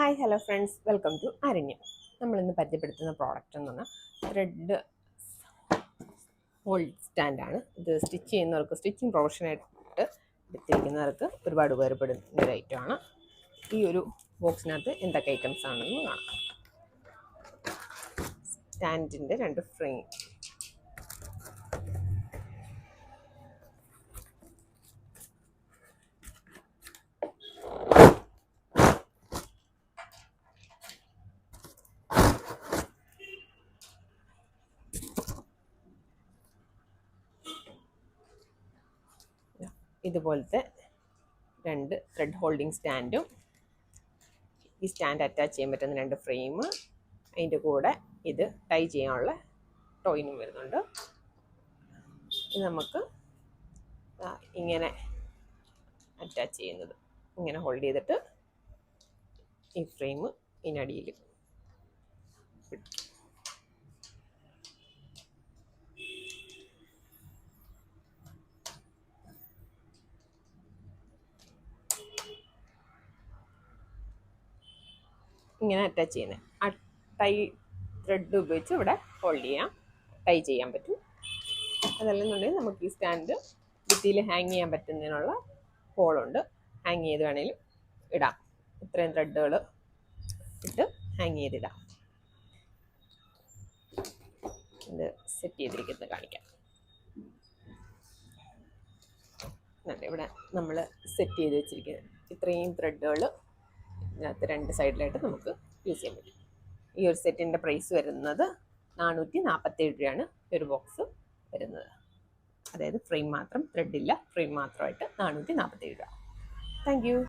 Hi hello friends, welcome to Aranyam. നമ്മളിന്ന് പരിചയപ്പെടുത്തുന്ന product എന്ന് പറഞ്ഞാൽ ത്രെഡ് ഹോൾഡ് സ്റ്റാൻഡാണ്. ഇത് സ്റ്റിച്ച് ചെയ്യുന്നവർക്ക്, സ്റ്റിച്ചിങ് പ്രൊഫഷനായിട്ട് എടുത്തിരിക്കുന്നവർക്ക് ഒരുപാട് ഉപകാരപ്പെടുന്ന ഒരു ഐറ്റമാണ്. ഈ ഒരു ബോക്സിനകത്ത് എന്തൊക്കെ ഐറ്റംസ് ആണെന്ന് കാണാം. സ്റ്റാൻഡിൻ്റെ 2 ഫ്രെയിം, ഇതുപോലത്തെ 2 ത്രെഡ് ഹോൾഡിംഗ് സ്റ്റാൻഡും ഈ സ്റ്റാൻഡ് അറ്റാച്ച് ചെയ്യാൻ പറ്റുന്ന 2 ഫ്രെയിം, അതിൻ്റെ കൂടെ ഇത് ടൈ ചെയ്യാനുള്ള ടോയിനും വരുന്നുണ്ട്. ഇത് നമുക്ക് ഇങ്ങനെ അറ്റാച്ച് ചെയ്യുന്നത്, ഇങ്ങനെ ഹോൾഡ് ചെയ്തിട്ട് ഈ ഫ്രെയിം ഇതിനടിയിൽ പിടിക്കും. ഇങ്ങനെ അറ്റാച്ച് ചെയ്യുന്നത് ആ ടൈ ത്രെഡ് ഉപയോഗിച്ച് ഇവിടെ ഹോൾഡ് ചെയ്യാം, ടൈ ചെയ്യാൻ പറ്റും. അതല്ലെന്നുണ്ടെങ്കിൽ നമുക്ക് ഈ സ്റ്റാൻഡ് ഭിത്തിയിൽ ഹാങ് ചെയ്യാൻ പറ്റുന്നതിനുള്ള ഹോളുണ്ട്, ഹാങ് ചെയ്ത് വേണമെങ്കിലും ഇടാം. ഇത്രയും ത്രെഡുകൾ ഇട്ട് ഹാങ് ചെയ്തിടാം. ഇത് സെറ്റ് ചെയ്തിരിക്കുന്നത് കാണിക്കാം. ഇവിടെ നമ്മൾ സെറ്റ് ചെയ്ത് വെച്ചിരിക്കുന്നത് ഇത്രയും ത്രെഡുകൾ ഇതിനകത്ത് 2 സൈഡിലായിട്ട് നമുക്ക് യൂസ് ചെയ്യാൻ പറ്റും. ഈ ഒരു സെറ്റിൻ്റെ പ്രൈസ് വരുന്നത് 447 രൂപയാണ് ഒരു ബോക്സ് വരുന്നത്. അതായത് ഫ്രെയിം മാത്രം, ത്രെഡില്ല, ഫ്രെയിം മാത്രമായിട്ട് 447 രൂപ. Thank you.